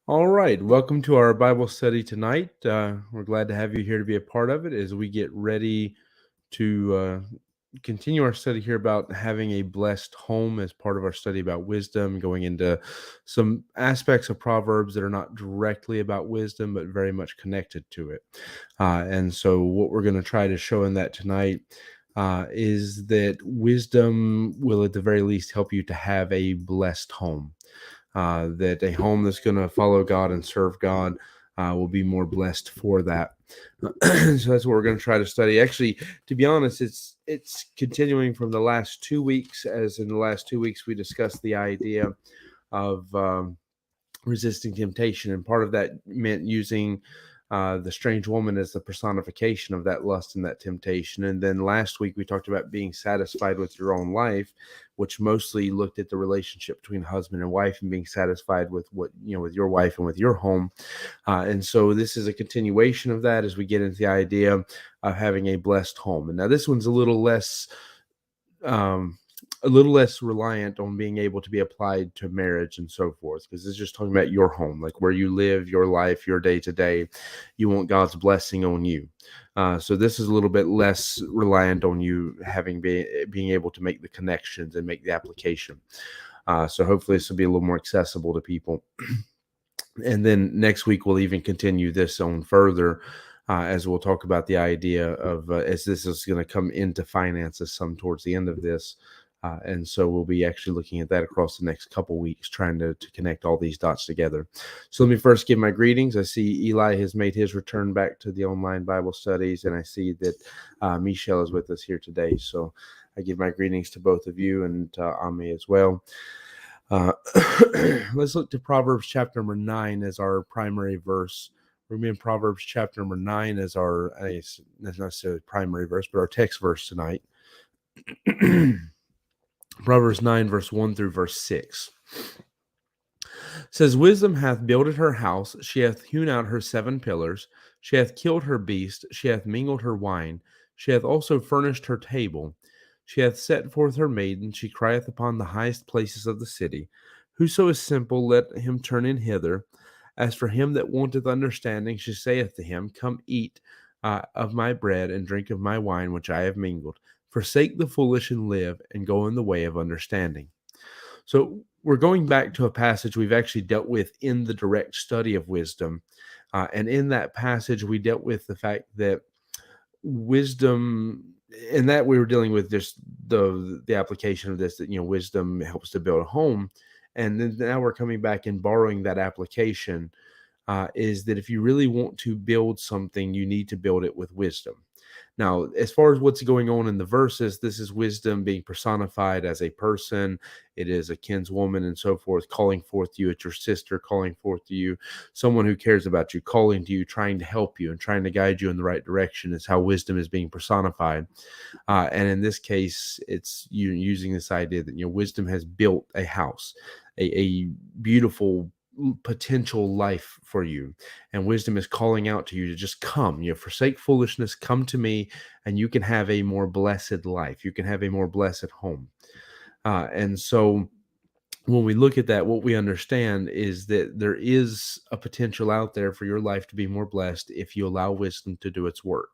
All right, welcome to our Bible study tonight. We're glad to have you here to be a part of it as we get ready to continue our study here about having a blessed home as part of our study about wisdom, going into some aspects of Proverbs that are not directly about wisdom, but very much connected to it. And so, what we're going to try to show in that tonight is that wisdom will, at the very least, help you to have a blessed home. That a home that's going to follow God and serve God will be more blessed for that. So that's what we're going to try to study. Actually, to be honest, it's continuing from the last 2 weeks. As in the last 2 weeks, we discussed the idea of resisting temptation, and part of that meant using the strange woman as the personification of that lust and that temptation. And then last week we talked about being satisfied with your own life, which mostly looked at the relationship between husband and wife and being satisfied with what with your wife and with your home. And so this is a continuation of that as we get into the idea of having a blessed home. And now this one's um, a little less reliant on being able to be applied to marriage and so forth, because it's just talking about your home, like where you live, your life, your day to day. You want God's blessing on you. So this is a little bit less reliant on you being able to make the connections and make the application. So hopefully this will be a little more accessible to people. And then next week we'll even continue this on further, as we'll talk about the idea of as this is going to come into finances some towards the end of this. And so we'll be actually looking at that across the next couple weeks, trying to connect all these dots together. So let me first give my greetings. I see Eli has made his return back to the online Bible studies, and I see that Michelle is with us here today. So I give my greetings to both of you and Ami as well. Uh, let's look to Proverbs chapter number 9 as our primary verse. We're going to be in Proverbs chapter number 9 as our, not necessarily primary verse, but our text verse tonight. Proverbs 9, verse 1 through verse 6. Says, Wisdom hath builded her house, she hath hewn out her 7 pillars, she hath killed her beast, she hath mingled her wine, she hath also furnished her table. She hath set forth her maiden, she crieth upon the highest places of the city. Whoso is simple, let him turn in hither. As for him that wanteth understanding, she saith to him, Come eat of my bread, and drink of my wine which I have mingled. Forsake the foolish and live, and go in the way of understanding. So we're going back to a passage we've actually dealt with in the direct study of wisdom. And in that passage, we dealt with the fact that wisdom, and that we were dealing with just the application of this, that wisdom helps to build a home. And then now we're coming back and borrowing that application, is that if you really want to build something, you need to build it with wisdom. Now, as far as what's going on in the verses, this is wisdom being personified as a person. It is a kinswoman and so forth, calling forth to you. It's your sister calling forth to you, someone who cares about you, calling to you, trying to help you and trying to guide you in the right direction is how wisdom is being personified. And in this case, it's you using this idea that wisdom has built a house, a beautiful potential life for you, and wisdom is calling out to you to just come, forsake foolishness, come to me, and you can have a more blessed life, you can have a more blessed home. And so when we look at that, what we understand is that there is a potential out there for your life to be more blessed if you allow wisdom to do its work.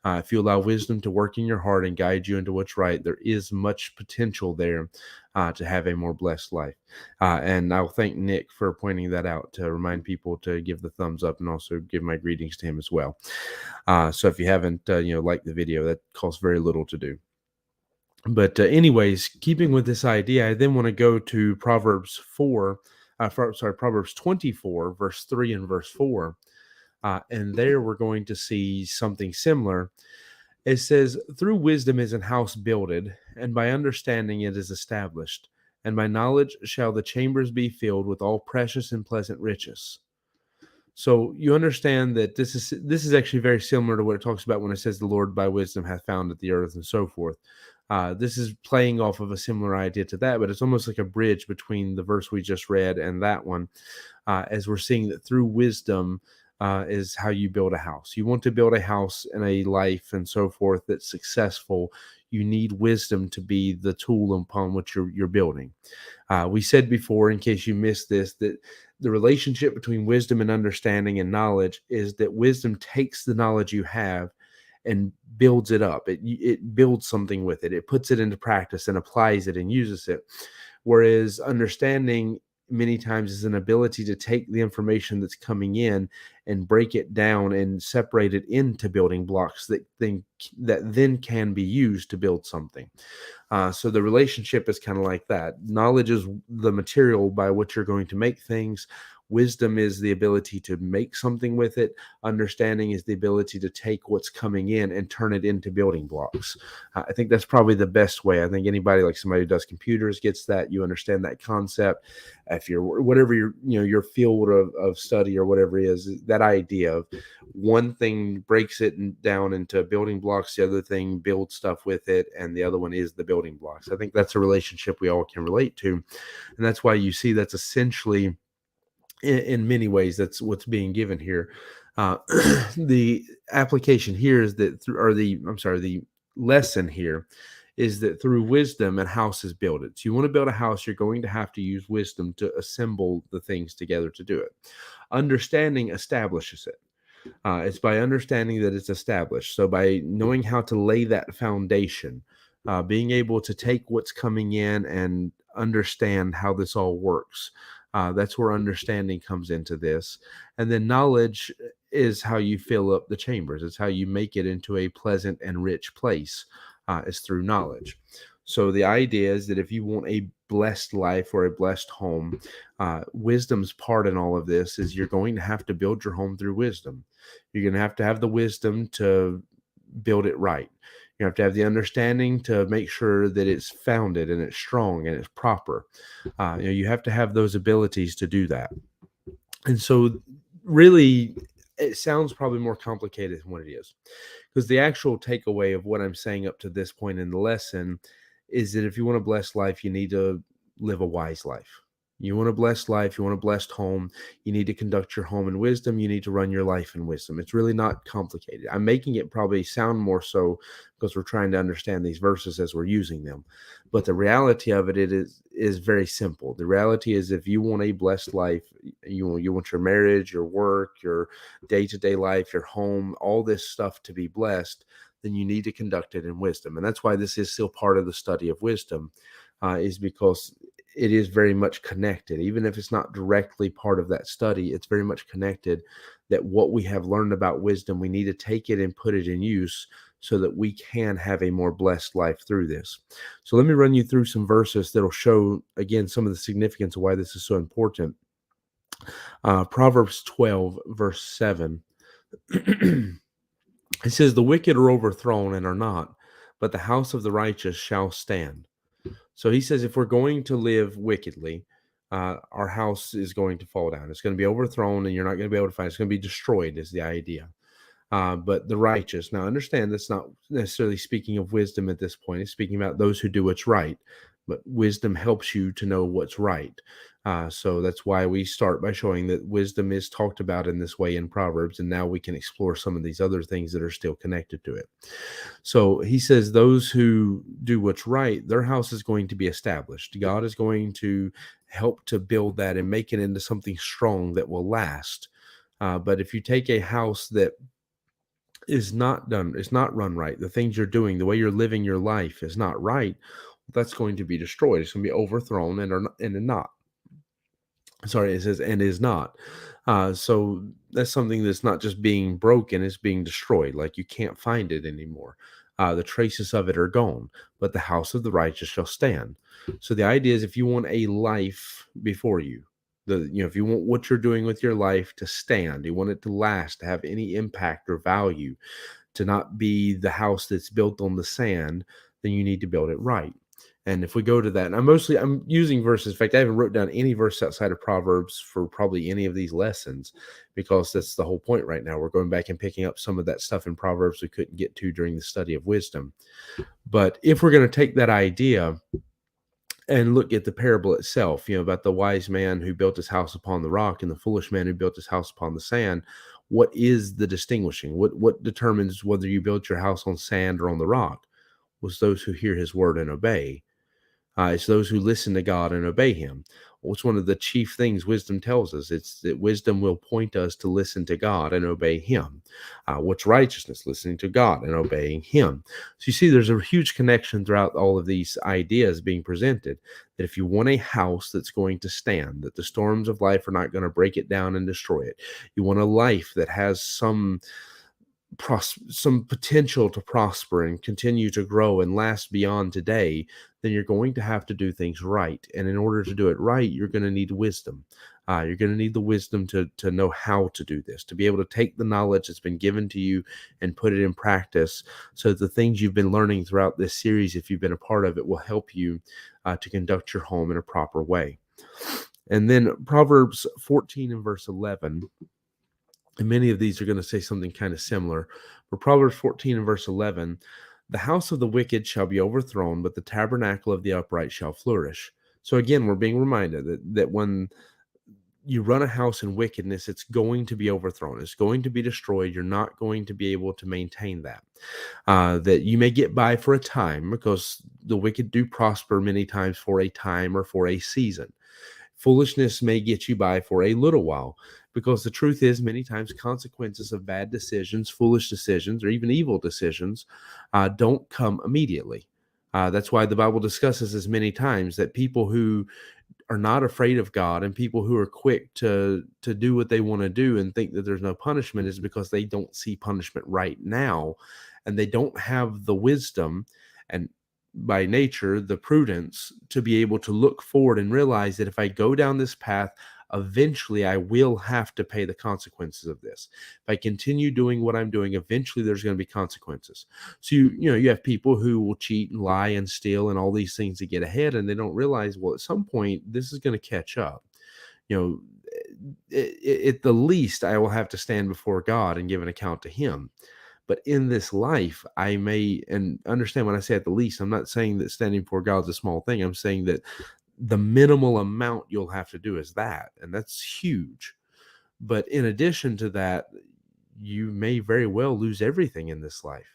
If you allow wisdom to work in your heart and guide you into what's right, there is much potential there to have a more blessed life. And I'll thank Nick for pointing that out to remind people to give the thumbs up and also give my greetings to him as well. So if you haven't, liked the video, that costs very little to do. But anyways, keeping with this idea, I then want to go to Proverbs 24, verse 3 and verse 4. And there we're going to see something similar. It says, Through wisdom is an house builded, and by understanding it is established. And by knowledge shall the chambers be filled with all precious and pleasant riches. So you understand that this is actually very similar to what it talks about when it says the Lord by wisdom hath founded the earth and so forth. This is playing off of a similar idea to that, but it's almost like a bridge between the verse we just read and that one, as we're seeing that through wisdom, is how you build a house. You want to build a house and a life and so forth that's successful. You need wisdom to be the tool upon which you're building. We said before, in case you missed this, that the relationship between wisdom and understanding and knowledge is that wisdom takes the knowledge you have and builds it up. It builds something with it. It puts it into practice and applies it and uses it. Whereas understanding many times is an ability to take the information that's coming in and break it down and separate it into building blocks that then can be used to build something. So the relationship is kind of like that. Knowledge is the material by which you're going to make things. Wisdom is the ability to make something with it. Understanding is the ability to take what's coming in and turn it into building blocks. I think that's probably the best way. I think anybody, like somebody who does computers, gets that. You understand that concept. If you're whatever your field of study or whatever it is, that idea of one thing breaks it down into building blocks, the other thing builds stuff with it, and the other one is the building blocks. I think that's a relationship we all can relate to, and that's why you see that's essentially in many ways that's what's being given here. uh, the application here is that through, or the I'm sorry, the lesson here is that through wisdom and house is built it. So you want to build a house, you're going to have to use wisdom to assemble the things together to do it. Understanding establishes it. It's by understanding that it's established. So by knowing how to lay that foundation, being able to take what's coming in and understand how this all works. That's where understanding comes into this. And then knowledge is how you fill up the chambers. It's how you make it into a pleasant and rich place, is through knowledge. So the idea is that if you want a blessed life or a blessed home, wisdom's part in all of this is you're going to have to build your home through wisdom. You're going to have the wisdom to build it right. You have to have the understanding to make sure that it's founded and it's strong and it's proper. You have to have those abilities to do that. And so, really, it sounds probably more complicated than what it is, because the actual takeaway of what I'm saying up to this point in the lesson is that if you want a blessed life, you need to live a wise life. You want a blessed life, you want a blessed home, you need to conduct your home in wisdom, you need to run your life in wisdom. It's really not complicated. I'm making it probably sound more so because we're trying to understand these verses as we're using them. But the reality of it is very simple. The reality is, if you want a blessed life, you want your marriage, your work, your day-to-day life, your home, all this stuff to be blessed, then you need to conduct it in wisdom. And that's why this is still part of the study of wisdom, is because it is very much connected. Even if it's not directly part of that study, it's very much connected, that what we have learned about wisdom, we need to take it and put it in use so that we can have a more blessed life through this. So let me run you through some verses that'll show, again, some of the significance of why this is so important. Proverbs 12, verse 7. It says, "The wicked are overthrown and are not, but the house of the righteous shall stand." So he says, if we're going to live wickedly, our house is going to fall down. It's going to be overthrown, and you're not going to be able to find it. It's going to be destroyed, is the idea. But the righteous, now understand, that's not necessarily speaking of wisdom at this point. It's speaking about those who do what's right. But wisdom helps you to know what's right. So that's why we start by showing that wisdom is talked about in this way in Proverbs. And now we can explore some of these other things that are still connected to it. So he says, those who do what's right, their house is going to be established. God is going to help to build that and make it into something strong that will last. But if you take a house that is not done, it's not run right, the things you're doing, the way you're living your life is not right, that's going to be destroyed. It's going to be overthrown and not. Sorry, it says and is not. So that's something that's not just being broken, it's being destroyed. Like, you can't find it anymore. The traces of it are gone, but the house of the righteous shall stand. So the idea is, if you want a life before you, if you want what you're doing with your life to stand, you want it to last, to have any impact or value, to not be the house that's built on the sand, then you need to build it right. And if we go to that, and I'm using verses. In fact, I haven't wrote down any verse outside of Proverbs for probably any of these lessons, because that's the whole point right now. We're going back and picking up some of that stuff in Proverbs we couldn't get to during the study of wisdom. But if we're going to take that idea and look at the parable itself, about the wise man who built his house upon the rock and the foolish man who built his house upon the sand, what is the distinguishing? What determines whether you build your house on sand or on the rock? Was those who hear his word and obey. It's those who listen to God and obey him. What's one of the chief things wisdom tells us? It's that wisdom will point us to listen to God and obey him. What's righteousness? Listening to God and obeying him. So you see, there's a huge connection throughout all of these ideas being presented, that if you want a house that's going to stand, that the storms of life are not going to break it down and destroy it, you want a life that has some potential to prosper and continue to grow and last beyond today, then you're going to have to do things right. And in order to do it right, you're going to need wisdom. You're going to need the wisdom to know how to do this, to be able to take the knowledge that's been given to you and put it in practice, so that the things you've been learning throughout this series, if you've been a part of it, will help you to conduct your home in a proper way. And then Proverbs 14 and verse 11, and many of these are going to say something kind of similar. But Proverbs 14 and verse 11, the house of the wicked shall be overthrown, but the tabernacle of the upright shall flourish. So again, we're being reminded that when you run a house in wickedness, it's going to be overthrown. It's going to be destroyed. You're not going to be able to maintain that. That you may get by for a time, because the wicked do prosper many times for a time or for a season. Foolishness may get you by for a little while, because the truth is, many times consequences of bad decisions, foolish decisions, or even evil decisions don't come immediately. That's why the Bible discusses as many times that people who are not afraid of God and people who are quick to do what they want to do and think that there's no punishment is because they don't see punishment right now, and they don't have the wisdom and by nature the prudence to be able to look forward and realize that if I go down this path, eventually I will have to pay the consequences of this. If I continue doing what I'm doing, eventually there's going to be consequences. So you have people who will cheat and lie and steal and all these things to get ahead, and they don't realize, well, at some point this is going to catch up. At the least, I will have to stand before God and give an account to him. But in this life, I may, and understand when I say at the least, I'm not saying that standing before God is a small thing. I'm saying that the minimal amount you'll have to do is that, and that's huge. But in addition to that, you may very well lose everything in this life.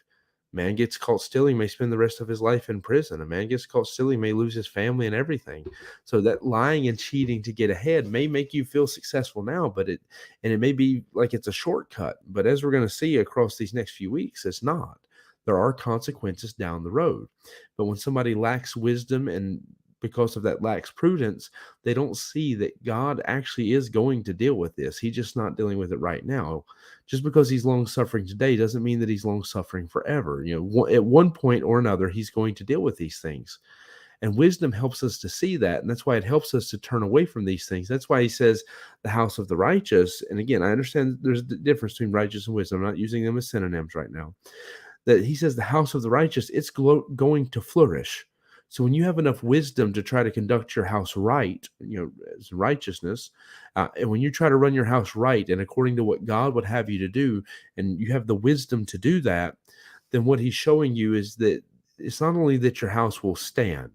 Man gets caught stealing, may spend the rest of his life in prison. A man gets caught stealing, may lose his family and everything. So that lying and cheating to get ahead may make you feel successful now, but it may be like it's a shortcut. But as we're going to see across these next few weeks, it's not. There are consequences down the road. But when somebody lacks wisdom, and because of that lacks prudence, they don't see that God actually is going to deal with this. He's just not dealing with it right now. Just because he's long suffering today doesn't mean that he's long suffering forever. At one point or another, he's going to deal with these things. And wisdom helps us to see that. And that's why it helps us to turn away from these things. That's why he says the house of the righteous. And again, I understand there's a difference between righteous and wisdom. I'm not using them as synonyms right now. That he says the house of the righteous, it's going to flourish. So when you have enough wisdom to try to conduct your house right, as righteousness, and when you try to run your house right and according to what God would have you to do, and you have the wisdom to do that, then what he's showing you is that it's not only that your house will stand,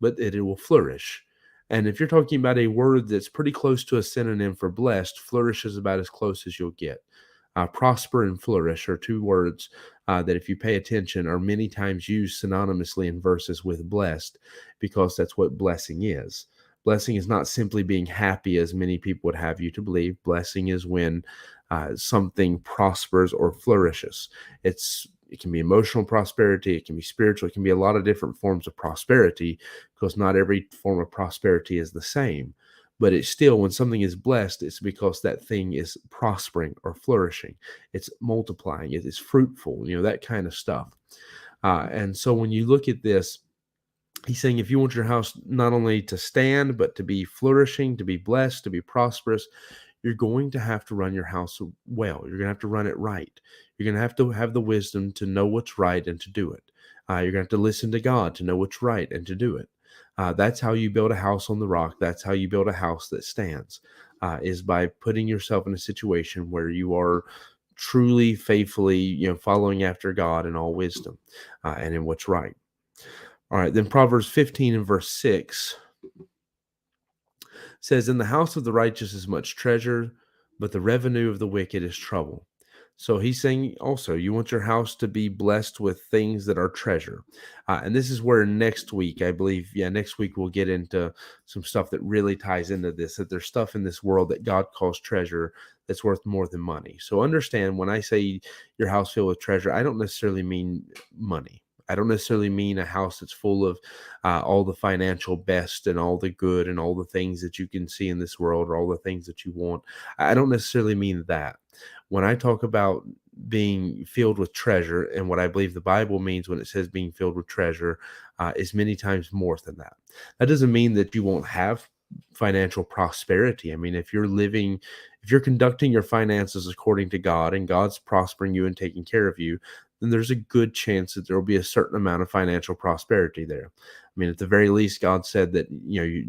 but that it will flourish. And if you're talking about a word that's pretty close to a synonym for blessed, flourish is about as close as you'll get. Prosper and flourish are two words that, if you pay attention, are many times used synonymously in verses with blessed, because that's what blessing is. Blessing is not simply being happy, as many people would have you to believe. Blessing is when something prospers or flourishes. It can be emotional prosperity, it can be spiritual, it can be a lot of different forms of prosperity, because not every form of prosperity is the same. But it's still, when something is blessed, it's because that thing is prospering or flourishing. It's multiplying. It is fruitful, that kind of stuff. And so when you look at this, he's saying if you want your house not only to stand, but to be flourishing, to be blessed, to be prosperous, you're going to have to run your house well. You're going to have to run it right. You're going to have the wisdom to know what's right and to do it. You're going to have to listen to God to know what's right and to do it. That's how you build a house on the rock. That's how you build a house that stands, is by putting yourself in a situation where you are truly, faithfully, following after God in all wisdom and in what's right. All right, then Proverbs 15 and verse 6 says, "In the house of the righteous is much treasure, but the revenue of the wicked is trouble. So he's saying also, you want your house to be blessed with things that are treasure. And this is where next week, I believe, yeah, next week we'll get into some stuff that really ties into this, that there's stuff in this world that God calls treasure that's worth more than money. So understand, when I say your house filled with treasure, I don't necessarily mean money. I don't necessarily mean a house that's full of all the financial best and all the good and all the things that you can see in this world or all the things that you want. I don't necessarily mean that. When I talk about being filled with treasure, and what I believe the Bible means when it says being filled with treasure, is many times more than that. That doesn't mean that you won't have financial prosperity. I mean, if you're conducting your finances according to God and God's prospering you and taking care of you, then there's a good chance that there will be a certain amount of financial prosperity there. I mean, at the very least, God said that,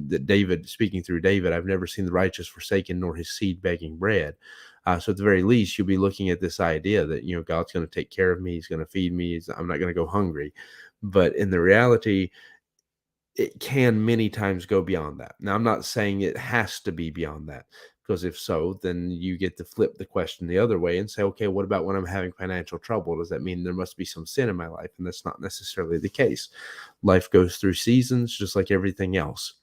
that David, speaking through David, I've never seen the righteous forsaken nor his seed begging bread. So at the very least, you'll be looking at this idea that, God's going to take care of me. He's going to feed me. I'm not going to go hungry. But in the reality, it can many times go beyond that. Now, I'm not saying it has to be beyond that, because if so, then you get to flip the question the other way and say, okay, what about when I'm having financial trouble? Does that mean there must be some sin in my life? And that's not necessarily the case. Life goes through seasons just like everything else.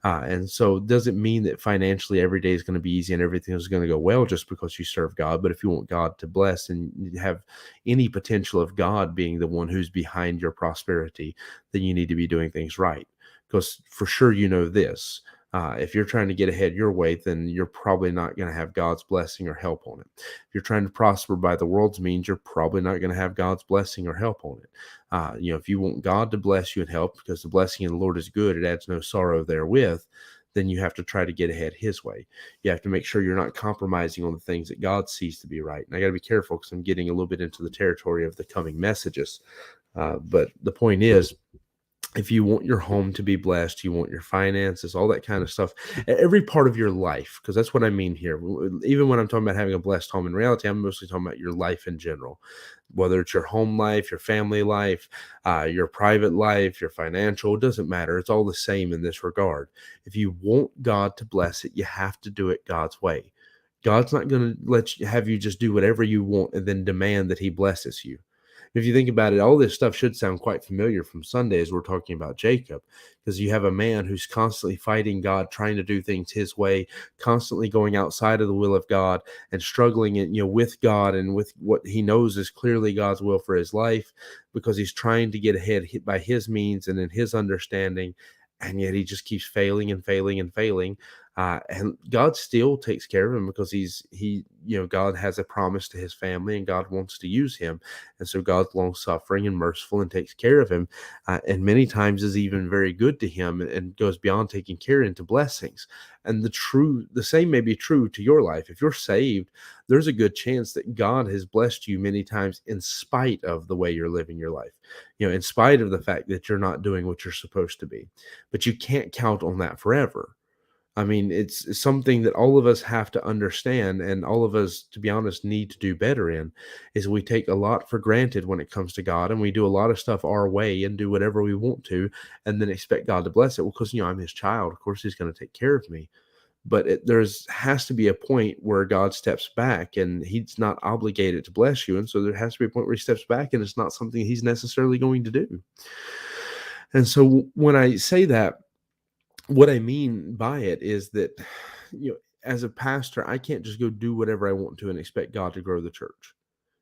And so it doesn't mean that financially every day is going to be easy and everything is going to go well just because you serve God. But if you want God to bless and you have any potential of God being the one who's behind your prosperity, then you need to be doing things right. Because for sure, this. If you're trying to get ahead your way, then you're probably not going to have God's blessing or help on it. If you're trying to prosper by the world's means, you're probably not going to have God's blessing or help on it. If you want God to bless you and help, because the blessing of the Lord is good, it adds no sorrow therewith, then you have to try to get ahead his way. You have to make sure you're not compromising on the things that God sees to be right. And I got to be careful because I'm getting a little bit into the territory of the coming messages. But the point is, if you want your home to be blessed, you want your finances, all that kind of stuff, every part of your life, because that's what I mean here. Even when I'm talking about having a blessed home, in reality, I'm mostly talking about your life in general, whether it's your home life, your family life, your private life, your financial, it doesn't matter. It's all the same in this regard. If you want God to bless it, you have to do it God's way. God's not going to have you just do whatever you want and then demand that he blesses you. If you think about it, all this stuff should sound quite familiar from Sunday as we're talking about Jacob, because you have a man who's constantly fighting God, trying to do things his way, constantly going outside of the will of God and struggling with God and with what he knows is clearly God's will for his life, because he's trying to get ahead by his means and in his understanding. And yet he just keeps failing and failing and failing. And God still takes care of him because God has a promise to his family and God wants to use him. And so God's long suffering and merciful and takes care of him. And many times is even very good to him and goes beyond taking care into blessings. And the same may be true to your life. If you're saved, there's a good chance that God has blessed you many times in spite of the way you're living your life, in spite of the fact that you're not doing what you're supposed to be. But you can't count on that forever. I mean, it's something that all of us have to understand, and all of us, to be honest, need to do better in, is we take a lot for granted when it comes to God, and we do a lot of stuff our way and do whatever we want to, and then expect God to bless it. Well, because I'm his child, of course he's going to take care of me. But there's has to be a point where God steps back, and he's not obligated to bless you, and so there has to be a point where he steps back, and it's not something he's necessarily going to do. And so when I say that, what I mean by it is that, as a pastor, I can't just go do whatever I want to and expect God to grow the church.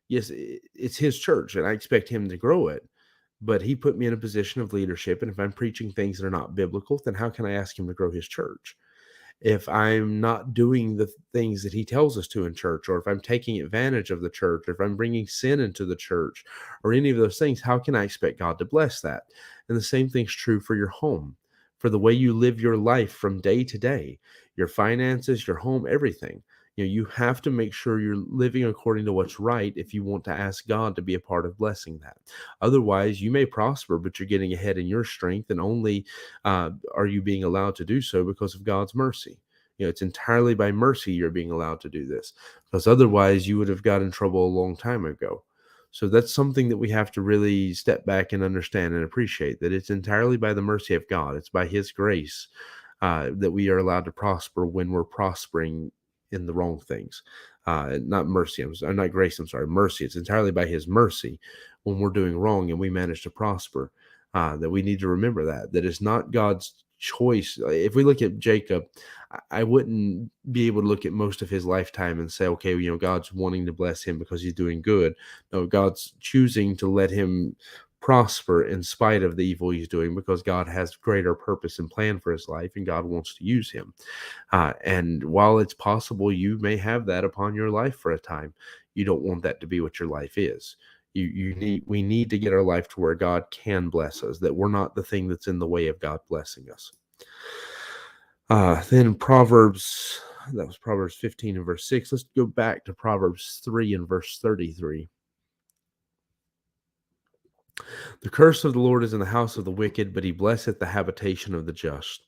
Yes, it's his church and I expect him to grow it, but he put me in a position of leadership. And if I'm preaching things that are not biblical, then how can I ask him to grow his church? If I'm not doing the things that he tells us to in church, or if I'm taking advantage of the church, or if I'm bringing sin into the church, or any of those things, how can I expect God to bless that? And the same thing's true for your home, for the way you live your life from day to day, your finances, your home, everything. You have to make sure you're living according to what's right if you want to ask God to be a part of blessing that. Otherwise, you may prosper, but you're getting ahead in your strength, and only are you being allowed to do so because of God's mercy. It's entirely by mercy you're being allowed to do this, because otherwise you would have got in trouble a long time ago. So that's something that we have to really step back and understand and appreciate, that it's entirely by the mercy of God. It's by his grace that we are allowed to prosper when we're prospering in the wrong things. Not mercy, not grace, I'm sorry, mercy. It's entirely by his mercy when we're doing wrong and we manage to prosper. That we need to remember that it's not God's choice. If we look at Jacob, I wouldn't be able to look at most of his lifetime and say, okay, God's wanting to bless him because he's doing good. No, God's choosing to let him prosper in spite of the evil he's doing, because God has greater purpose and plan for his life, and God wants to use him. And while it's possible you may have that upon your life for a time, you don't want that to be what your life is. We need to get our life to where God can bless us, that we're not the thing that's in the way of God blessing us. Then Proverbs, that was Proverbs 15 and verse 6. Let's go back to Proverbs 3 and verse 33. The curse of the Lord is in the house of the wicked, but he blesseth the habitation of the just.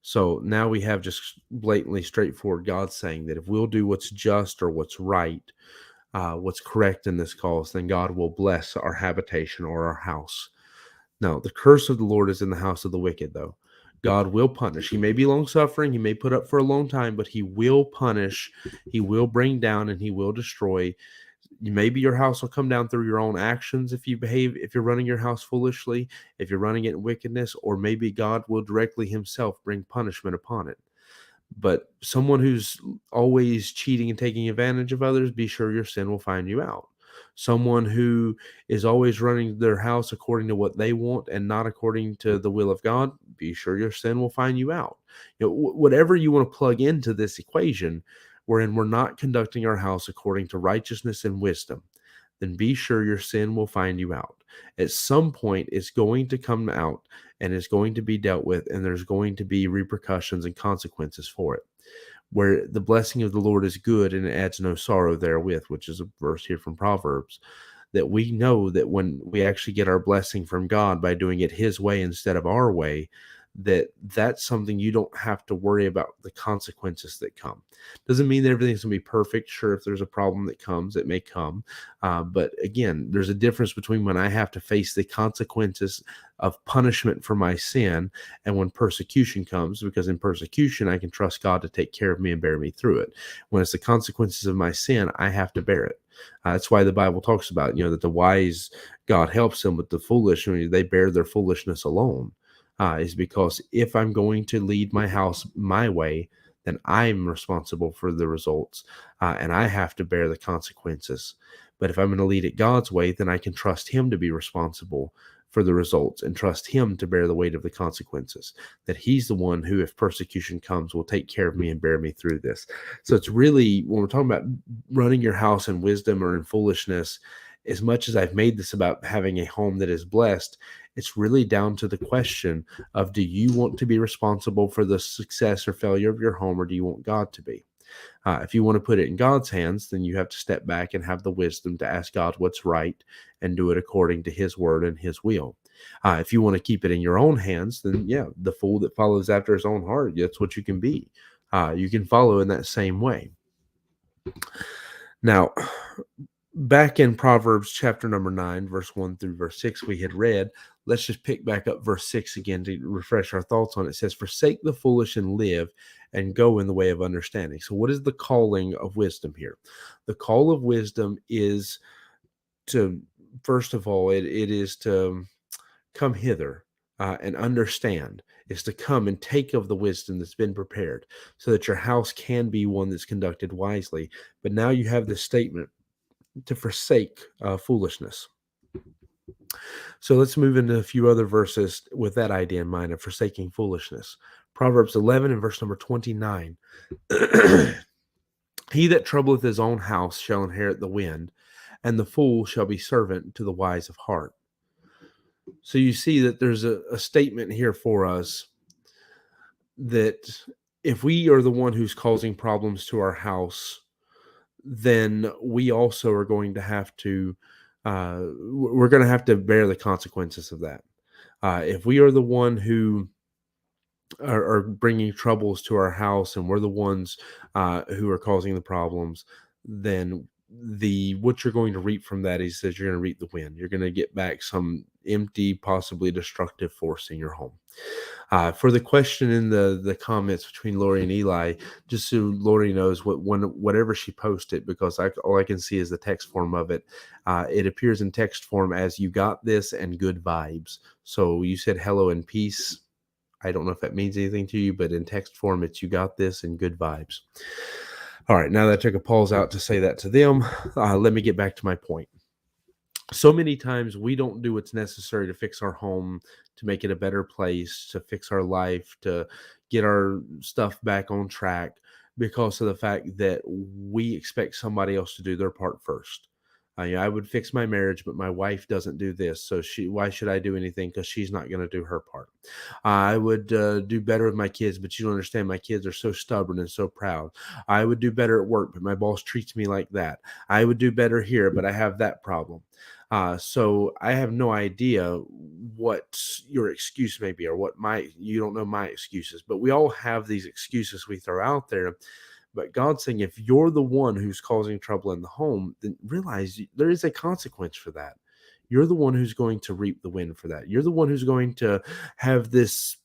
So now we have just blatantly straightforward God saying that if we'll do what's just or what's right, what's correct in this cause, then God will bless our habitation or our house. Now, the curse of the Lord is in the house of the wicked, though. God will punish. He may be long suffering, he may put up for a long time, but he will punish, he will bring down, and he will destroy. Maybe your house will come down through your own actions if you're running your house foolishly, if you're running it in wickedness, or maybe God will directly himself bring punishment upon it. But someone who's always cheating and taking advantage of others, be sure your sin will find you out. Someone who is always running their house according to what they want and not according to the will of God, be sure your sin will find you out. Whatever you want to plug into this equation, wherein we're not conducting our house according to righteousness and wisdom, then be sure your sin will find you out. At some point, it's going to come out and it's going to be dealt with, and there's going to be repercussions and consequences for it. Where the blessing of the Lord is good and it adds no sorrow therewith, which is a verse here from Proverbs, that we know that when we actually get our blessing from God by doing it his way instead of our way, that's something you don't have to worry about the consequences that come. Doesn't mean that everything's going to be perfect. Sure, if there's a problem that comes, it may come. But again, there's a difference between when I have to face the consequences of punishment for my sin and when persecution comes, because in persecution, I can trust God to take care of me and bear me through it. When it's the consequences of my sin, I have to bear it. That's why the Bible talks about, that the wise, God helps them, but the foolish, they bear their foolishness alone. Is because if I'm going to lead my house my way, then I'm responsible for the results, and I have to bear the consequences. But if I'm going to lead it God's way, then I can trust him to be responsible for the results and trust him to bear the weight of the consequences, that he's the one who, if persecution comes, will take care of me and bear me through this. So it's really, when we're talking about running your house in wisdom or in foolishness, as much as I've made this about having a home that is blessed, it's really down to the question of, do you want to be responsible for the success or failure of your home, or do you want God to be? If you want to put it in God's hands, then you have to step back and have the wisdom to ask God what's right and do it according to his word and his will. If you want to keep it in your own hands, then yeah, the fool that follows after his own heart, that's what you can be. You can follow in that same way. Now, back in Proverbs chapter number 9, verse 1 through verse 6, we had read. Let's just pick back up verse 6 again to refresh our thoughts on it. It says, forsake the foolish and live, and go in the way of understanding. So what is the calling of wisdom here? The call of wisdom is to, first of all, it is to come hither and understand, is to come and take of the wisdom that's been prepared so that your house can be one that's conducted wisely. But now you have this statement to forsake foolishness. So let's move into a few other verses with that idea in mind of forsaking foolishness. Proverbs 11 and verse number 29. He that troubleth his own house shall inherit the wind, and the fool shall be servant to the wise of heart. So you see that there's a statement here for us that if we are the one who's causing problems to our house, then we also are going to have to we're going to have to bear the consequences of that. If we are the one who are bringing troubles to our house and we're the ones who are causing the problems, then the what you're going to reap from that, he says you're going to reap the wind. You're going to get back some empty, possibly destructive force in your home. For the question in the comments between Lori and Eli, just so Lori knows whatever she posted, because all I can see is the text form of it. It appears in text form as "you got this" and "good vibes." So you said hello and peace. I don't know if that means anything to you, but in text form, it's "you got this" and "good vibes." All right, now that I took a pause out to say that to them, let me get back to my point. So many times we don't do what's necessary to fix our home, to make it a better place, to fix our life, to get our stuff back on track, because of the fact that we expect somebody else to do their part first. I would fix my marriage, but my wife doesn't do this, so why should I do anything? Because she's not going to do her part. I would do better with my kids, but you don't understand. My kids are so stubborn and so proud. I would do better at work, but my boss treats me like that. I would do better here, but I have that problem. So I have no idea what your excuse may be, or you don't know my excuses, but we all have these excuses we throw out there. But God's saying, if you're the one who's causing trouble in the home, then realize there is a consequence for that. You're the one who's going to reap the wind for that. You're the one who's going to have this,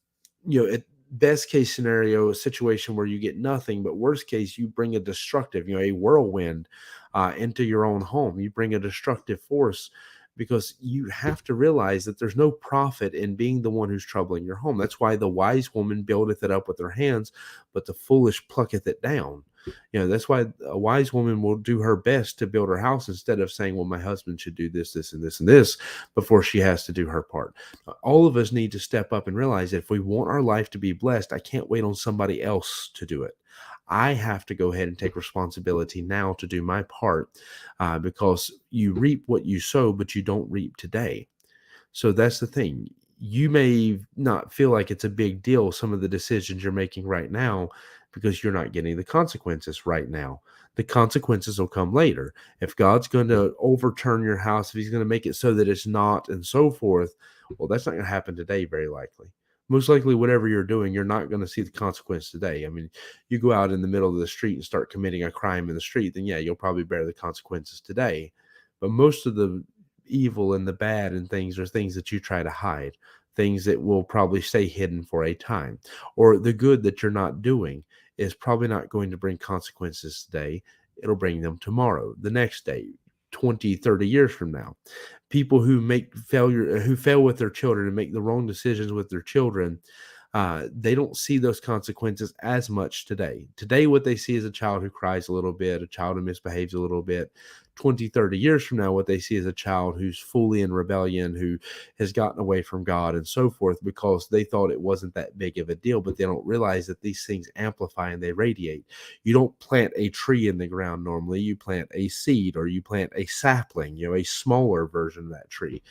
at best case scenario, a situation where you get nothing, but worst case, you bring a destructive, a whirlwind into your own home. You bring a destructive force, because you have to realize that there's no profit in being the one who's troubling your home. That's why the wise woman buildeth it up with her hands, but the foolish plucketh it down. That's why a wise woman will do her best to build her house, instead of saying, well, my husband should do this, this, and this, and this before she has to do her part. All of us need to step up and realize that if we want our life to be blessed, I can't wait on somebody else to do it. I have to go ahead and take responsibility now to do my part, because you reap what you sow, but you don't reap today. So that's the thing. You may not feel like it's a big deal, some of the decisions you're making right now, because you're not getting the consequences right now. The consequences will come later. If God's going to overturn your house, if He's going to make it so that it's not, and so forth, well, that's not going to happen today, very likely. Most likely, whatever you're doing, you're not going to see the consequence today. I mean, you go out in the middle of the street and start committing a crime in the street, then yeah, you'll probably bear the consequences today. But most of the evil and the bad and things are things that you try to hide, things that will probably stay hidden for a time. Or the good that you're not doing is probably not going to bring consequences today. It'll bring them tomorrow, the next day, 20, 30 years from now. People who fail with their children and make the wrong decisions with their children, they don't see those consequences as much today. Today, what they see is a child who cries a little bit, a child who misbehaves a little bit. 20, 30 years from now, what they see is a child who's fully in rebellion, who has gotten away from God and so forth, because they thought it wasn't that big of a deal, but they don't realize that these things amplify and they radiate. You don't plant a tree in the ground normally. You plant a seed, or you plant a sapling, a smaller version of that tree.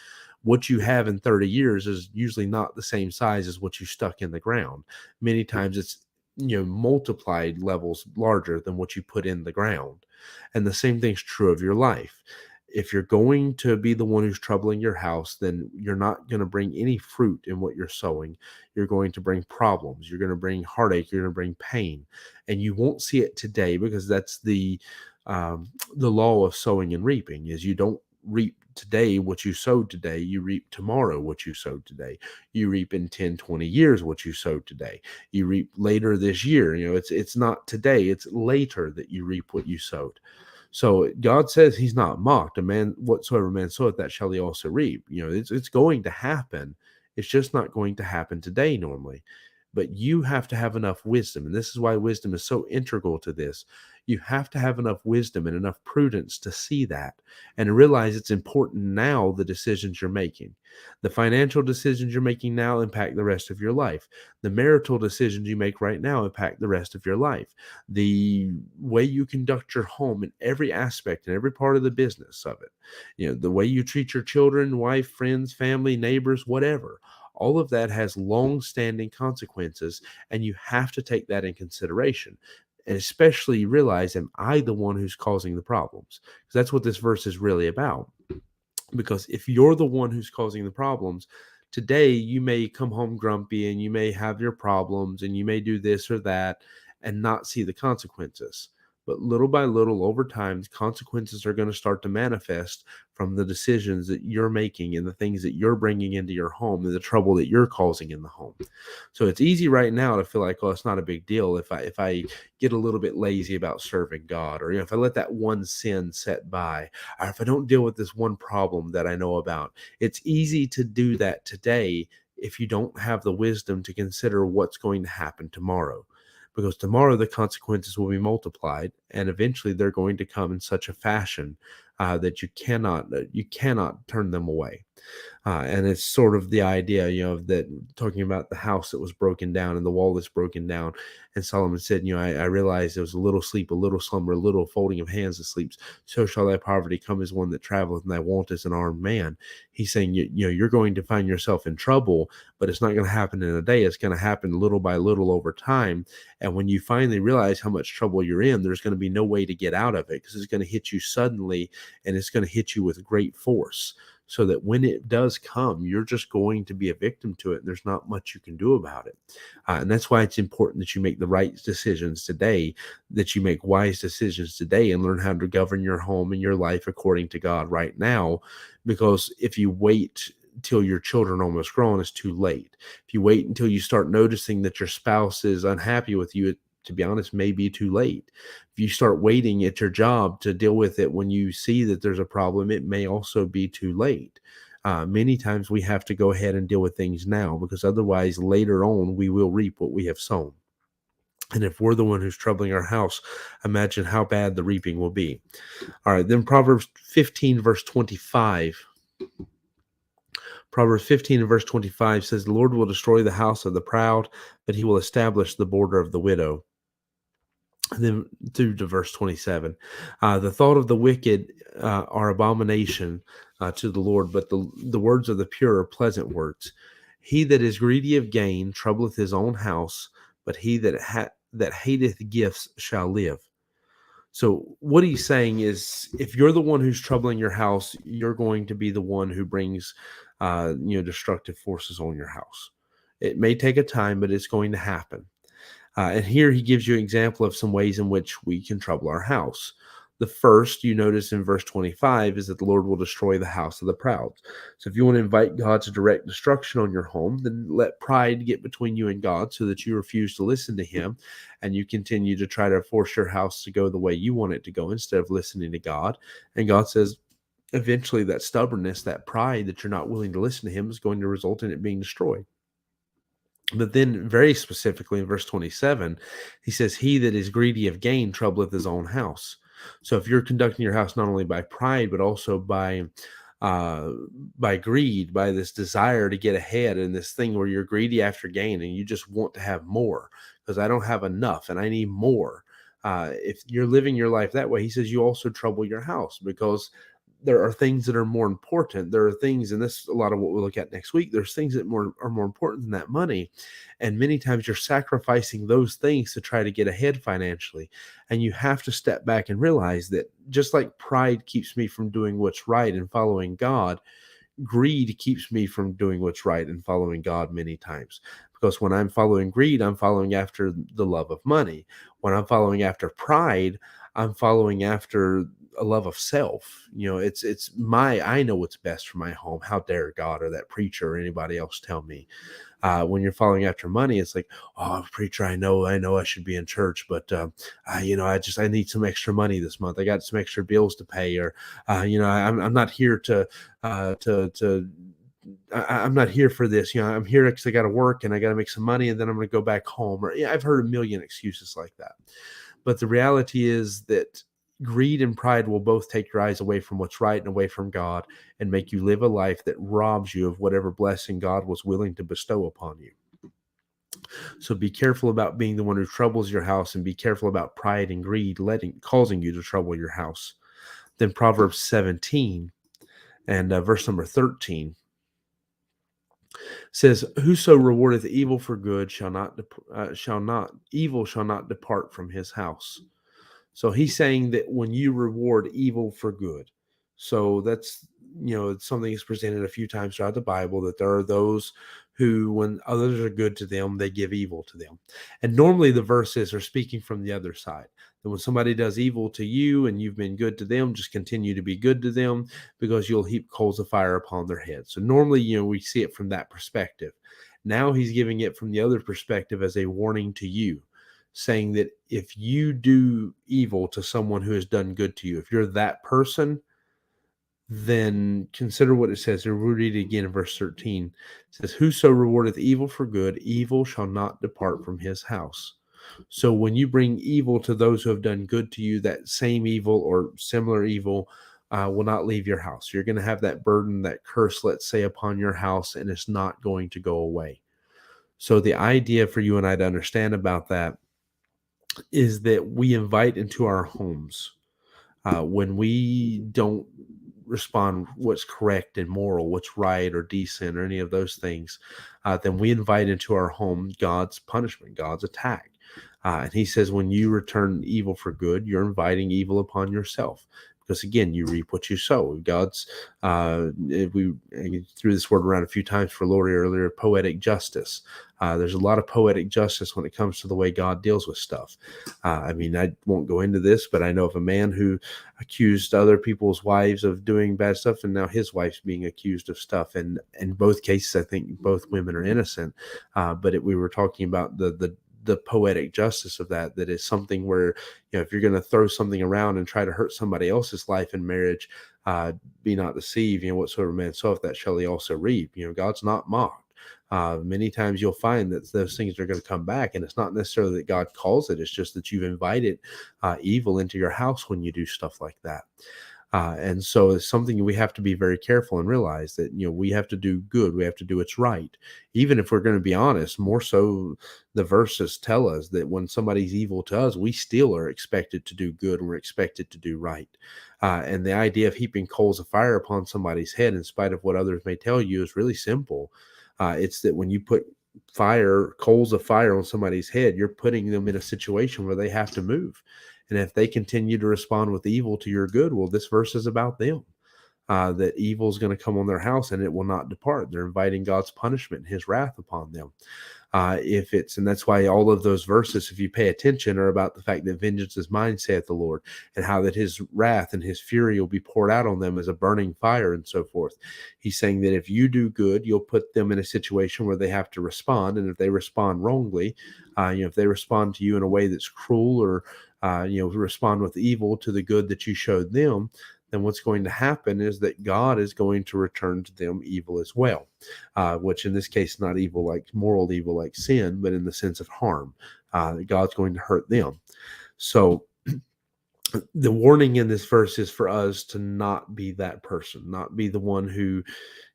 What you have in 30 years is usually not the same size as what you stuck in the ground. Many times it's multiplied levels larger than what you put in the ground. And the same thing's true of your life. If you're going to be the one who's troubling your house, then you're not going to bring any fruit in what you're sowing. You're going to bring problems. You're going to bring heartache. You're going to bring pain. And you won't see it today, because that's the law of sowing and reaping, is you don't reap today what you sowed today. You reap tomorrow what you sowed today. You reap in 10, 20 years what you sowed today. You reap later this year. It's not today, it's later that you reap what you sowed. So God says He's not mocked. A man, whatsoever man soweth, that shall he also reap. It's going to happen. It's just not going to happen today normally. But you have to have enough wisdom. And this is why wisdom is so integral to this. You have to have enough wisdom and enough prudence to see that and realize it's important now, the decisions you're making. The financial decisions you're making now impact the rest of your life. The marital decisions you make right now impact the rest of your life. The way you conduct your home in every aspect and every part of the business of it, the way you treat your children, wife, friends, family, neighbors, whatever. All of that has long-standing consequences, and you have to take that in consideration. And especially realize, am I the one who's causing the problems? Because that's what this verse is really about. Because if you're the one who's causing the problems, today you may come home grumpy and you may have your problems and you may do this or that and not see the consequences. But little by little, over time, consequences are going to start to manifest from the decisions that you're making and the things that you're bringing into your home and the trouble that you're causing in the home. So it's easy right now to feel like, oh, it's not a big deal if I get a little bit lazy about serving God, or if I let that one sin set by, or if I don't deal with this one problem that I know about. It's easy to do that today if you don't have the wisdom to consider what's going to happen tomorrow. Because tomorrow the consequences will be multiplied, and eventually they're going to come in such a fashion that you cannot turn them away. And it's sort of the idea, that talking about the house that was broken down and the wall that's broken down. And Solomon said, I realized there was a little sleep, a little slumber, a little folding of hands that sleeps. So shall thy poverty come as one that traveleth, and thy want as an armed man. He's saying, you're going to find yourself in trouble, but it's not going to happen in a day. It's going to happen little by little over time. And when you finally realize how much trouble you're in, there's going to be no way to get out of it, because it's going to hit you suddenly, and it's going to hit you with great force, so that when it does come, you're just going to be a victim to it. And there's not much you can do about it. And that's why it's important that you make the right decisions today, that you make wise decisions today, and learn how to govern your home and your life according to God right now. Because if you wait till your children are almost grown, it's too late. If you wait until you start noticing that your spouse is unhappy with you, to be honest, may be too late. If you start waiting at your job to deal with it when you see that there's a problem, it may also be too late. Many times we have to go ahead and deal with things now, because otherwise later on we will reap what we have sown. And if we're the one who's troubling our house, imagine how bad the reaping will be. All right, then Proverbs 15, verse 25. Proverbs 15 and verse 25 says, "The Lord will destroy the house of the proud, but he will establish the border of the widow." And then through to verse 27, the thought of the wicked are abomination to the Lord, but the words of the pure are pleasant words. He that is greedy of gain troubleth his own house, but he that hateth gifts shall live. So what he's saying is, if you're the one who's troubling your house, you're going to be the one who brings, destructive forces on your house. It may take a time, but it's going to happen. And here he gives you an example of some ways in which we can trouble our house. The first you notice in verse 25 is that the Lord will destroy the house of the proud. So if you want to invite God's direct destruction on your home, then let pride get between you and God, so that you refuse to listen to him and you continue to try to force your house to go the way you want it to go instead of listening to God. And God says, eventually that stubbornness, that pride that you're not willing to listen to him, is going to result in it being destroyed. But then, very specifically in verse 27, he says, "He that is greedy of gain troubleth his own house." So if you're conducting your house not only by pride, but also uh, by greed, by this desire to get ahead, and this thing where you're greedy after gain and you just want to have more, because I don't have enough and I need more. If you're living your life that way, he says, you also trouble your house, because there are things that are more important. There are things, and this is a lot of what we'll look at next week. There's things that are more important than that money. And many times you're sacrificing those things to try to get ahead financially. And you have to step back and realize that just like pride keeps me from doing what's right and following God, greed keeps me from doing what's right and following God many times. Because when I'm following greed, I'm following after the love of money. When I'm following after pride, I'm following after a love of self. I know what's best for my home. How dare God or that preacher or anybody else tell me? When you're following after money, it's like, oh, preacher, I know I should be in church, but I need some extra money this month. I got some extra bills to pay, or I'm not here I'm not here for this. I'm here because I got to work and I got to make some money, and then I'm going to go back home. Or I've heard a million excuses like that. But the reality is that greed and pride will both take your eyes away from what's right and away from God, and make you live a life that robs you of whatever blessing God was willing to bestow upon you. So be careful about being the one who troubles your house, and be careful about pride and greed causing you to trouble your house. Then Proverbs 17 and verse number 13 says, "Whoso rewardeth evil for good shall not depart from his house." So he's saying that when you reward evil for good, so something is presented a few times throughout the Bible, that there are those who, when others are good to them, they give evil to them. And normally the verses are speaking from the other side. That when somebody does evil to you and you've been good to them, just continue to be good to them, because you'll heap coals of fire upon their heads. So normally, we see it from that perspective. Now he's giving it from the other perspective as a warning to you, saying that if you do evil to someone who has done good to you, if you're that person, then consider what it says. We'll read it again in verse 13. It says, "Whoso rewardeth evil for good, evil shall not depart from his house." So when you bring evil to those who have done good to you, that same evil or similar evil will not leave your house. You're going to have that burden, that curse, let's say, upon your house, and it's not going to go away. So the idea for you and I to understand about that is that we invite into our homes, when we don't respond what's correct and moral, what's right or decent or any of those things, then we invite into our home God's punishment, God's attack. And he says, when you return evil for good, you're inviting evil upon yourself. Because again, you reap what you sow. God's, we threw this word around a few times for Lori earlier, poetic justice. There's a lot of poetic justice when it comes to the way God deals with stuff. I mean, I won't go into this, but I know of a man who accused other people's wives of doing bad stuff, and now his wife's being accused of stuff. And in both cases, I think both women are innocent. But we were talking about the poetic justice of that is something where, if you're going to throw something around and try to hurt somebody else's life in marriage, be not deceived, whatsoever man soweth, that shall he also reap. God's not mocked. Many times you'll find that those things are going to come back, and it's not necessarily that God calls it. It's just that you've invited evil into your house when you do stuff like that. And so it's something we have to be very careful and realize that, we have to do good. We have to do what's right. Even if we're going to be honest, more so the verses tell us that when somebody's evil to us, we still are expected to do good and we're expected to do right. And the idea of heaping coals of fire upon somebody's head, in spite of what others may tell you, is really simple. It's that when you put coals of fire on somebody's head, you're putting them in a situation where they have to move. And if they continue to respond with evil to your good, well, this verse is about them. That evil is going to come on their house and it will not depart. They're inviting God's punishment and his wrath upon them. And that's why all of those verses, if you pay attention, are about the fact that vengeance is mine, saith the Lord, and how that his wrath and his fury will be poured out on them as a burning fire and so forth. He's saying that if you do good, you'll put them in a situation where they have to respond. And if they respond wrongly, if they respond to you in a way that's cruel or, respond with evil to the good that you showed them, then what's going to happen is that God is going to return to them evil as well, which in this case, not evil like moral evil like sin, but in the sense of harm. God's going to hurt them. So the warning in this verse is for us to not be that person, not be the one who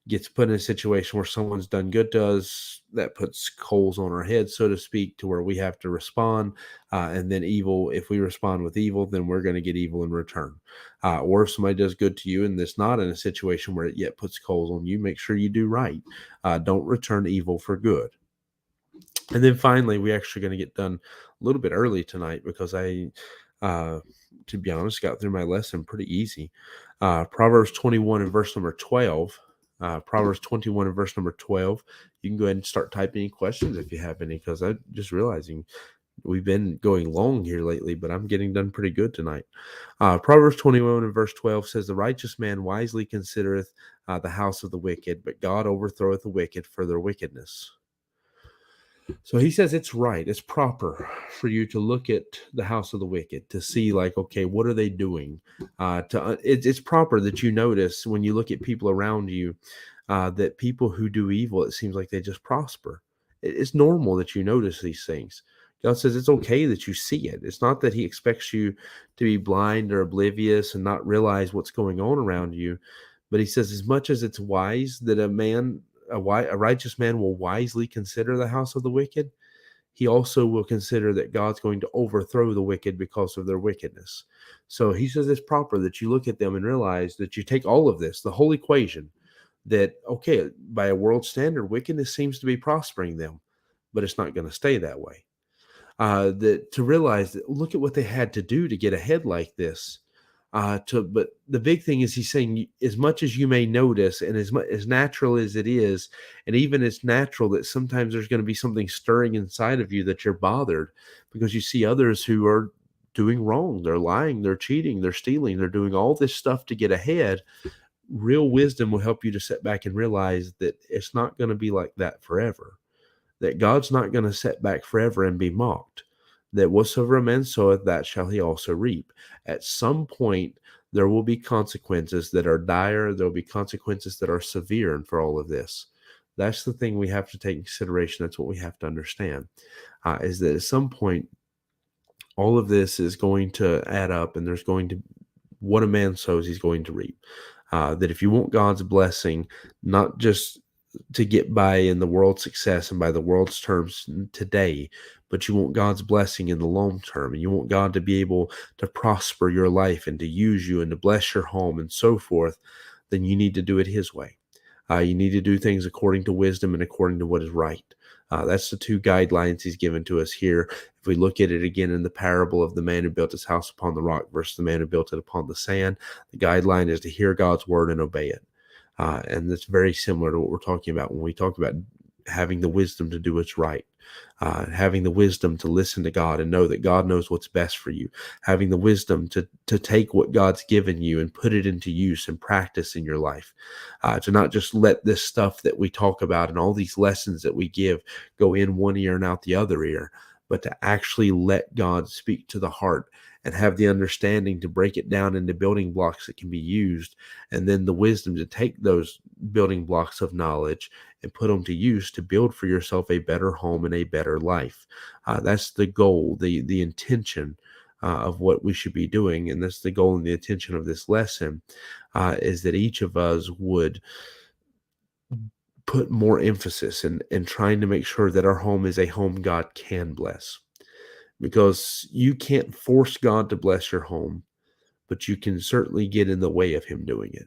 gets put in a situation where someone's done good to us, that puts coals on our head, so to speak, to where we have to respond. And then evil, if we respond with evil, then we're going to get evil in return. Or if somebody does good to you and it's not in a situation where it yet puts coals on you, make sure you do right. Don't return evil for good. And then finally, we're actually going to get done a little bit early tonight because to be honest, got through my lesson pretty easy. Proverbs 21 and verse number 12. Proverbs 21 and verse number 12. You can go ahead and start typing any questions if you have any, because I'm just realizing we've been going long here lately, but I'm getting done pretty good tonight. Proverbs 21 and verse 12 says, "The righteous man wisely considereth the house of the wicked, but God overthroweth the wicked for their wickedness." So he says it's right, it's proper for you to look at the house of the wicked, to see like, okay, what are they doing? It's proper that you notice when you look at people around you, that people who do evil, it seems like they just prosper. It's normal that you notice these things. God says it's okay that you see it. It's not that he expects you to be blind or oblivious and not realize what's going on around you. But he says, as much as it's wise that a righteous man will wisely consider the house of the wicked, he also will consider that God's going to overthrow the wicked because of their wickedness. So he says it's proper that you look at them and realize that you take all of this, the whole equation, that, okay, by a world standard, wickedness seems to be prospering them, but it's not going to stay that way. That to realize that, look at what they had to do to get ahead like this. But the big thing is he's saying, as much as you may notice, and as much as natural as it is, and even it's natural that sometimes there's going to be something stirring inside of you that you're bothered because you see others who are doing wrong. They're lying, they're cheating, they're stealing, they're doing all this stuff to get ahead. Real wisdom will help you to sit back and realize that it's not going to be like that forever, that God's not going to sit back forever and be mocked, that whatsoever a man soweth, that shall he also reap. At some point, there will be consequences that are dire. There will be consequences that are severe, and for all of this. That's the thing we have to take in consideration. That's what we have to understand, is that at some point, all of this is going to add up, and there's going to, what a man sows, he's going to reap. That if you want God's blessing, not just to get by in the world's success and by the world's terms today, but you want God's blessing in the long term, and you want God to be able to prosper your life and to use you and to bless your home and so forth, then you need to do it His way. You need to do things according to wisdom and according to what is right. That's the two guidelines He's given to us here. If we look at it again in the parable of the man who built his house upon the rock versus the man who built it upon the sand, the guideline is to hear God's word and obey it. And that's very similar to what we're talking about when we talk about having the wisdom to do what's right, having the wisdom to listen to God and know that God knows what's best for you, having the wisdom to take what God's given you and put it into use and practice in your life, to not just let this stuff that we talk about and all these lessons that we give go in one ear and out the other ear, but to actually let God speak to the heart and have the understanding to break it down into building blocks that can be used, and then the wisdom to take those building blocks of knowledge and put them to use to build for yourself a better home and a better life. That's the goal, the intention of what we should be doing, and that's the goal and the intention of this lesson, is that each of us would put more emphasis in trying to make sure that our home is a home God can bless. Because you can't force God to bless your home, but you can certainly get in the way of Him doing it.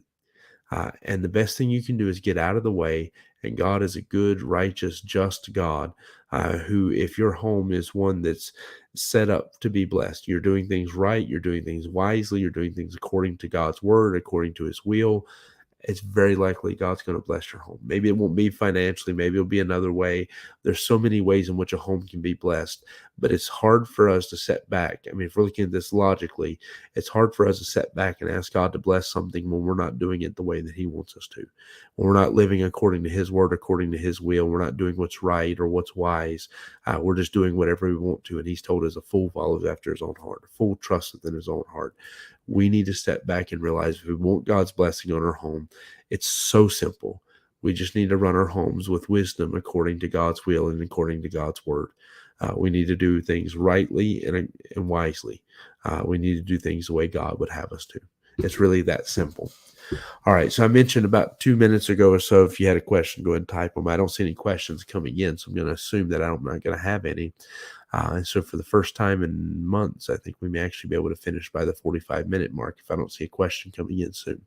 And the best thing you can do is get out of the way. And God is a good, righteous, just God who, if your home is one that's set up to be blessed, you're doing things right, you're doing things wisely, you're doing things according to God's word, according to His will, it's very likely God's going to bless your home. Maybe it won't be financially, maybe it'll be another way. There's so many ways in which a home can be blessed, but it's hard for us to set back. I mean, if we're looking at this logically, it's hard for us to set back and ask God to bless something when we're not doing it the way that He wants us to. When we're not living according to His word, according to His will, we're not doing what's right or what's wise. We're just doing whatever we want to. And He's told us a fool follows after his own heart, a fool trusteth in his own heart. We need to step back and realize if we want God's blessing on our home, it's so simple. We just need to run our homes with wisdom according to God's will and according to God's word. We need to do things rightly and wisely. We need to do things the way God would have us to. It's really that simple. All right. So I mentioned about 2 minutes ago or so, if you had a question, go ahead and type them. I don't see any questions coming in, so I'm going to assume that I'm not going to have any. And so for the first time in months, I think we may actually be able to finish by the 45-minute mark if I don't see a question coming in soon.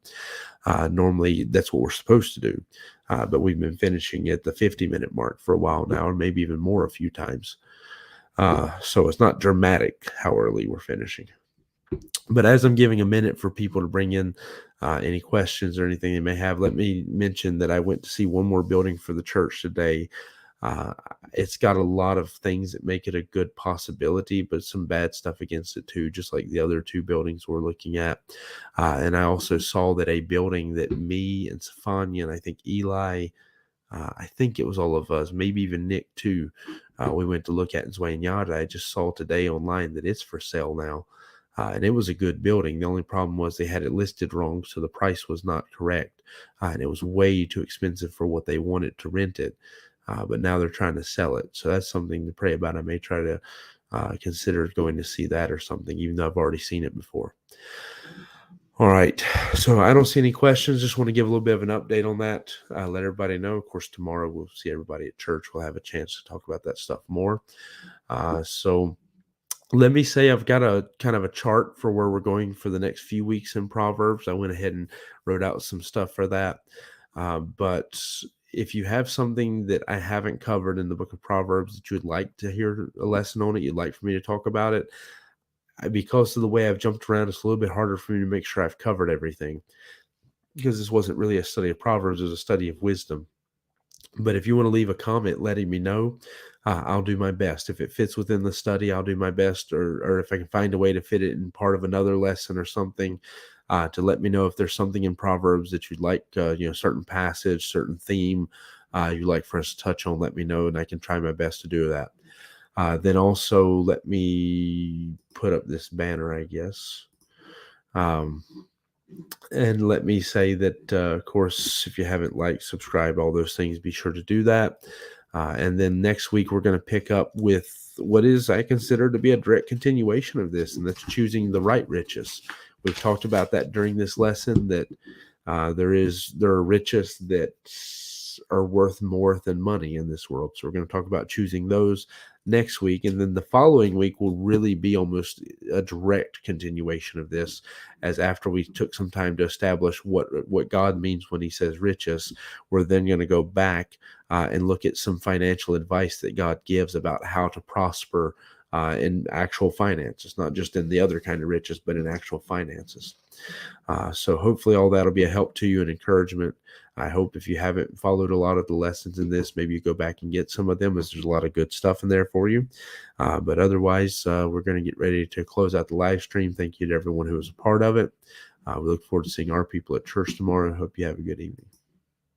Normally, that's what we're supposed to do. But we've been finishing at the 50-minute mark for a while now, or maybe even more a few times. So it's not dramatic how early we're finishing. But as I'm giving a minute for people to bring in any questions or anything they may have, let me mention that I went to see one more building for the church today. It's got a lot of things that make it a good possibility, but some bad stuff against it too, just like the other two buildings we're looking at. And I also saw that a building that me and Sophania and I think Eli, I think it was all of us, maybe even Nick too, we went to look at in Zwaanyada. I just saw today online that it's for sale now. And it was a good building. The only problem was they had it listed wrong, so the price was not correct. And it was way too expensive for what they wanted to rent it. But now they're trying to sell it. So that's something to pray about. I may try to consider going to see that or something, even though I've already seen it before. All right. So I don't see any questions. Just want to give a little bit of an update on that. Let everybody know. Of course, tomorrow we'll see everybody at church. We'll have a chance to talk about that stuff more. So let me say I've got a kind of a chart for where we're going for the next few weeks in Proverbs. I went ahead and wrote out some stuff for that. But if you have something that I haven't covered in the book of Proverbs that you would like to hear a lesson on it, you'd like for me to talk about it, because of the way I've jumped around, it's a little bit harder for me to make sure I've covered everything, because this wasn't really a study of Proverbs, it was a study of wisdom. But if you want to leave a comment letting me know, I'll do my best. If it fits within the study, I'll do my best, or if I can find a way to fit it in part of another lesson or something, to let me know if there's something in Proverbs that you'd like, certain passage, certain theme you'd like for us to touch on. Let me know, and I can try my best to do that. Then also let me put up this banner, I guess. And let me say that, of course, if you haven't liked, subscribed, all those things, be sure to do that. And then next week, we're going to pick up with what is I consider to be a direct continuation of this, and that's choosing the right riches. We've talked about that during this lesson, that there are riches that are worth more than money in this world. So we're going to talk about choosing those next week, and then the following week will really be almost a direct continuation of this, as after we took some time to establish what God means when he says riches, we're then going to go back and look at some financial advice that God gives about how to prosper in actual finances, not just in the other kind of riches, but in actual finances. So hopefully all that'll be a help to you and encouragement. I hope if you haven't followed a lot of the lessons in this, maybe you go back and get some of them, as there's a lot of good stuff in there for you. But otherwise, we're going to get ready to close out the live stream. Thank you to everyone who was a part of it. We look forward to seeing our people at church tomorrow. I hope you have a good evening.